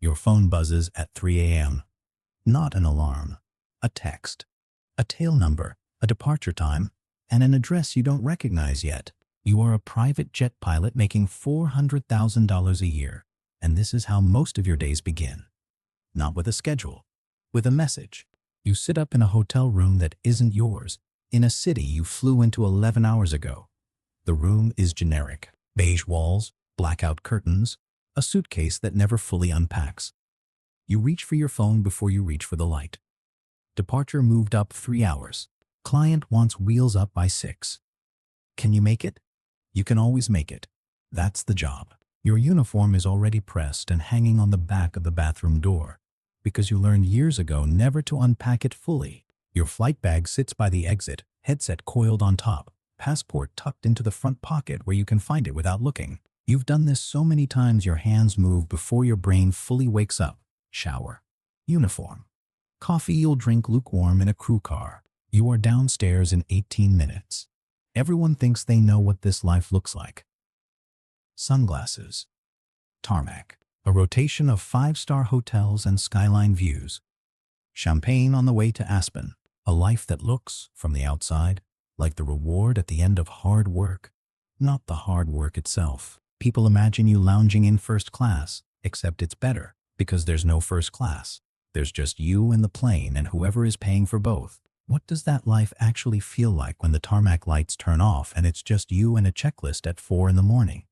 Your phone buzzes at 3 a.m. Not an alarm. A text. A tail number, a departure time, and an address you don't recognize yet. You are a private jet pilot making $400,000 a year, and this is how most of your days begin. Not with a schedule, with a message. You sit up in a hotel room that isn't yours, in a city you flew into 11 hours ago. The room is generic. Beige walls, blackout curtains, a suitcase that never fully unpacks. You reach for your phone before you reach for the light. Departure moved up 3 hours. Client wants wheels up by 6. Can you make it? You can always make it. That's the job. Your uniform is already pressed and hanging on the back of the bathroom door, because you learned years ago never to unpack it fully. Your flight bag sits by the exit, headset coiled on top, passport tucked into the front pocket where you can find it without looking. You've done this so many times your hands move before your brain fully wakes up. Shower. Uniform. Coffee you'll drink lukewarm in a crew car. You are downstairs in 18 minutes. Everyone thinks they know what this life looks like. Sunglasses. Tarmac. A rotation of 5-star hotels and skyline views. Champagne on the way to Aspen. A life that looks, from the outside, like the reward at the end of hard work. Not the hard work itself. People imagine you lounging in first class, except it's better, because there's no first class. There's just you and the plane and whoever is paying for both. What does that life actually feel like when the tarmac lights turn off and it's just you and a checklist at 4 in the morning?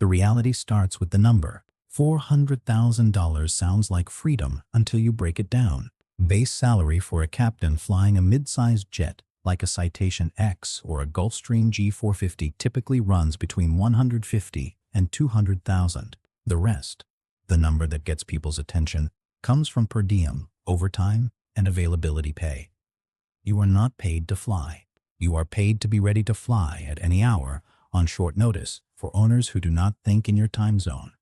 The reality starts with the number. $400,000 sounds like freedom until you break it down. Base salary for a captain flying a mid-sized jet like a Citation X or a Gulfstream G450 typically runs between $150,000 and $200,000. The rest, the number that gets people's attention, comes from per diem, overtime, and availability pay. You are not paid to fly. You are paid to be ready to fly at any hour on short notice for owners who do not think in your time zone.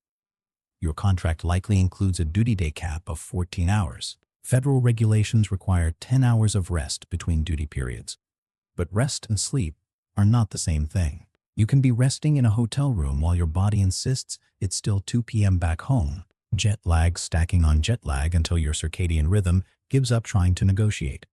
Your contract likely includes a duty day cap of 14 hours. Federal regulations require 10 hours of rest between duty periods. But rest and sleep are not the same thing. You can be resting in a hotel room while your body insists it's still 2 p.m. back home. Jet lag stacking on jet lag until your circadian rhythm gives up trying to negotiate.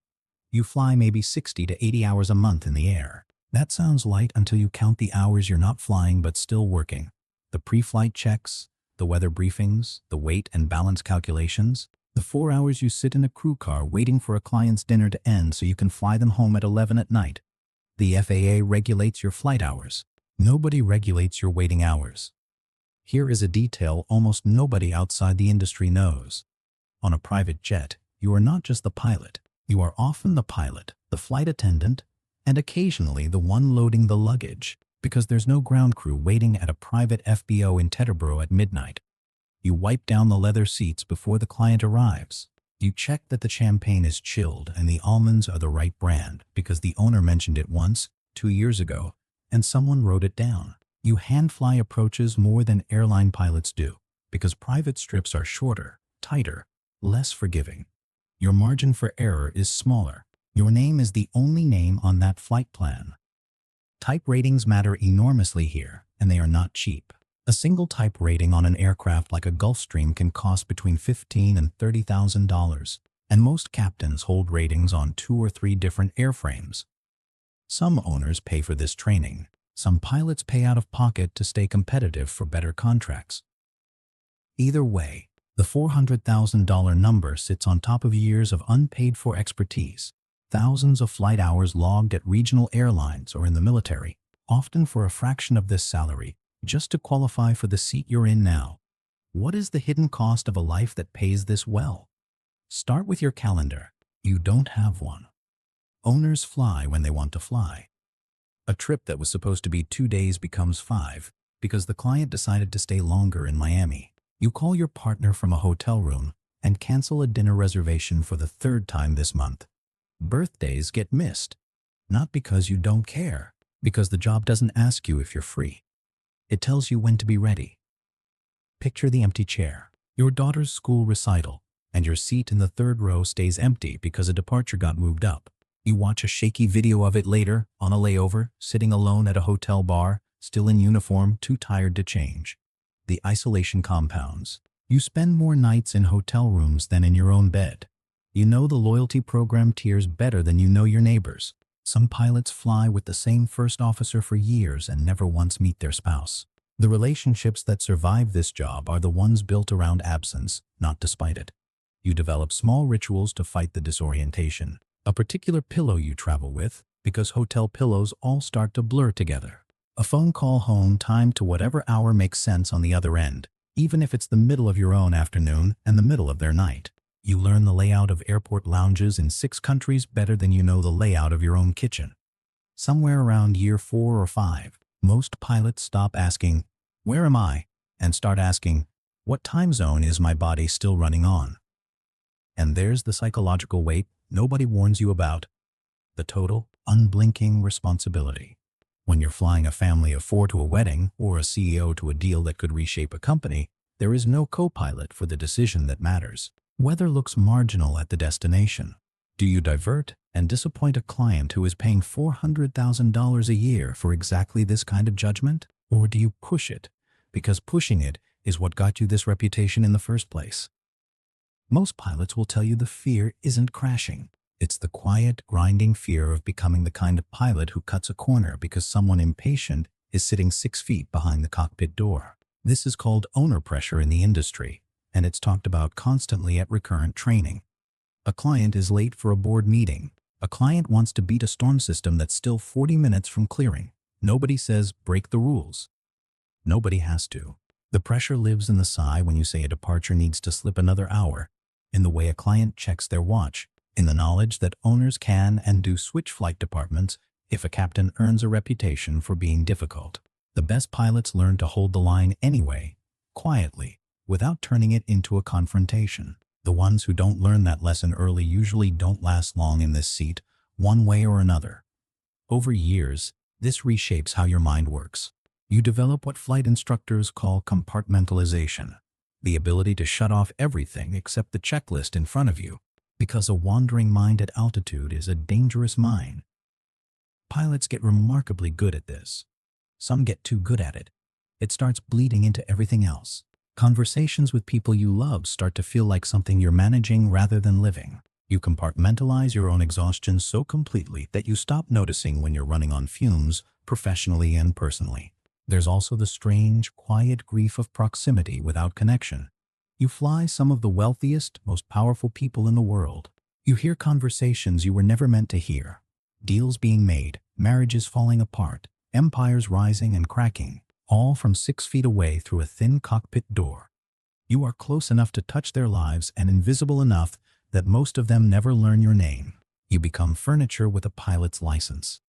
You fly maybe 60 to 80 hours a month in the air. That sounds light until you count the hours you're not flying but still working. The pre-flight checks, the weather briefings, the weight and balance calculations, the 4 hours you sit in a crew car waiting for a client's dinner to end so you can fly them home at 11 at night. The FAA regulates your flight hours. Nobody regulates your waiting hours. Here is a detail almost nobody outside the industry knows. On a private jet, you are not just the pilot. You are often the pilot, the flight attendant, and occasionally the one loading the luggage, because there's no ground crew waiting at a private FBO in Teterboro at midnight. You wipe down the leather seats before the client arrives. You check that the champagne is chilled and the almonds are the right brand because the owner mentioned it once, 2 years ago, and someone wrote it down. You hand fly approaches more than airline pilots do because private strips are shorter, tighter, less forgiving. Your margin for error is smaller. Your name is the only name on that flight plan. Type ratings matter enormously here, and they are not cheap. A single type rating on an aircraft like a Gulfstream can cost between $15,000 and $30,000, and most captains hold ratings on 2 or 3 different airframes. Some owners pay for this training. Some pilots pay out of pocket to stay competitive for better contracts. Either way, the $400,000 number sits on top of years of unpaid-for expertise, thousands of flight hours logged at regional airlines or in the military, often for a fraction of this salary, just to qualify for the seat you're in now. What is the hidden cost of a life that pays this well? Start with your calendar. You don't have one. Owners fly when they want to fly. A trip that was supposed to be 2 days becomes 5 because the client decided to stay longer in Miami. You call your partner from a hotel room and cancel a dinner reservation for the 3rd time this month. Birthdays get missed, not because you don't care, because the job doesn't ask you if you're free. It tells you when to be ready. Picture the empty chair, your daughter's school recital, and your seat in the 3rd row stays empty because a departure got moved up. You watch a shaky video of it later, on a layover, sitting alone at a hotel bar, still in uniform, too tired to change. The isolation compounds. You spend more nights in hotel rooms than in your own bed. You know the loyalty program tiers better than you know your neighbors. Some pilots fly with the same first officer for years and never once meet their spouse. The relationships that survive this job are the ones built around absence, not despite it. You develop small rituals to fight the disorientation. A particular pillow you travel with, because hotel pillows all start to blur together. A phone call home timed to whatever hour makes sense on the other end, even if it's the middle of your own afternoon and the middle of their night. You learn the layout of airport lounges in 6 countries better than you know the layout of your own kitchen. Somewhere around year 4 or 5, most pilots stop asking, "Where am I?" and start asking, "What time zone is my body still running on?" And there's the psychological weight nobody warns you about. The total, unblinking responsibility. When you're flying a family of 4 to a wedding or a CEO to a deal that could reshape a company, there is no co-pilot for the decision that matters. Weather looks marginal at the destination. Do you divert and disappoint a client who is paying $400,000 a year for exactly this kind of judgment? Or do you push it, because pushing it is what got you this reputation in the first place? Most pilots will tell you the fear isn't crashing. It's the quiet, grinding fear of becoming the kind of pilot who cuts a corner because someone impatient is sitting 6 feet behind the cockpit door. This is called owner pressure in the industry, and it's talked about constantly at recurrent training. A client is late for a board meeting. A client wants to beat a storm system that's still 40 minutes from clearing. Nobody says, "Break the rules." Nobody has to. The pressure lives in the sigh when you say a departure needs to slip another hour, in the way a client checks their watch, in the knowledge that owners can and do switch flight departments if a captain earns a reputation for being difficult. The best pilots learn to hold the line anyway, quietly, without turning it into a confrontation. The ones who don't learn that lesson early usually don't last long in this seat, one way or another. Over years, this reshapes how your mind works. You develop what flight instructors call compartmentalization, the ability to shut off everything except the checklist in front of you, because a wandering mind at altitude is a dangerous mind. Pilots get remarkably good at this. Some get too good at it. It starts bleeding into everything else. Conversations with people you love start to feel like something you're managing rather than living. You compartmentalize your own exhaustion so completely that you stop noticing when you're running on fumes, professionally and personally. There's also the strange, quiet grief of proximity without connection. You fly some of the wealthiest, most powerful people in the world. You hear conversations you were never meant to hear. Deals being made, marriages falling apart, empires rising and cracking, all from 6 feet away through a thin cockpit door. You are close enough to touch their lives and invisible enough that most of them never learn your name. You become furniture with a pilot's license.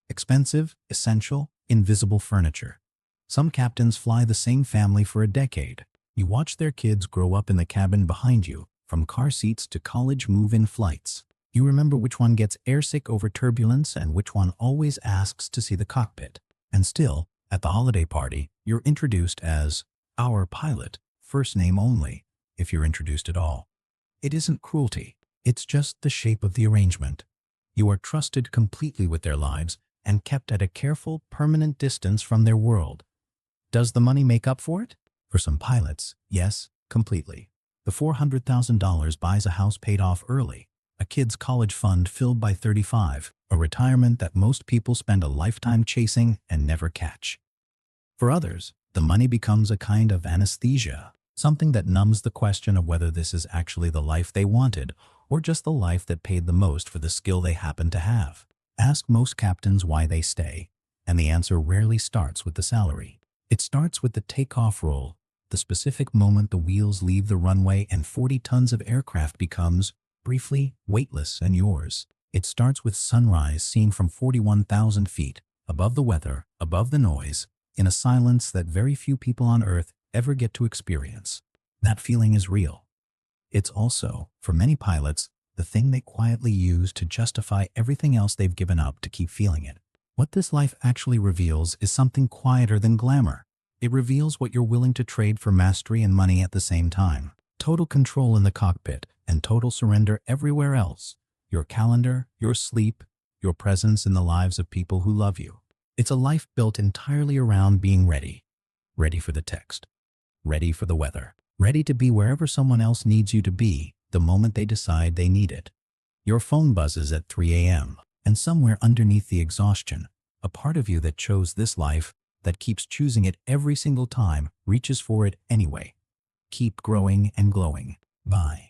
Expensive, essential, invisible furniture. Some captains fly the same family for a decade. You watch their kids grow up in the cabin behind you, from car seats to college move-in flights. You remember which one gets airsick over turbulence and which one always asks to see the cockpit. And still, at the holiday party, you're introduced as "our pilot," first name only, if you're introduced at all. It isn't cruelty. It's just the shape of the arrangement. You are trusted completely with their lives and kept at a careful, permanent distance from their world. Does the money make up for it? For some pilots, yes, completely. The $400,000 buys a house paid off early, a kid's college fund filled by 35, a retirement that most people spend a lifetime chasing and never catch. For others, the money becomes a kind of anesthesia, something that numbs the question of whether this is actually the life they wanted or just the life that paid the most for the skill they happen to have. Ask most captains why they stay, and the answer rarely starts with the salary. It starts with the takeoff roll, the specific moment the wheels leave the runway and 40 tons of aircraft becomes, briefly, weightless and yours. It starts with sunrise seen from 41,000 feet, above the weather, above the noise, in a silence that very few people on Earth ever get to experience. That feeling is real. It's also, for many pilots, the thing they quietly use to justify everything else they've given up to keep feeling it. What this life actually reveals is something quieter than glamour. It reveals what you're willing to trade for mastery and money at the same time. Total control in the cockpit and total surrender everywhere else. Your calendar, your sleep, your presence in the lives of people who love you. It's a life built entirely around being ready. Ready for the text. Ready for the weather. ready to be wherever someone else needs you to be the moment they decide they need it. Your phone buzzes at 3 a.m., and somewhere underneath the exhaustion, a part of you that chose this life, that keeps choosing it every single time, reaches for it anyway. Keep growing and glowing. Bye.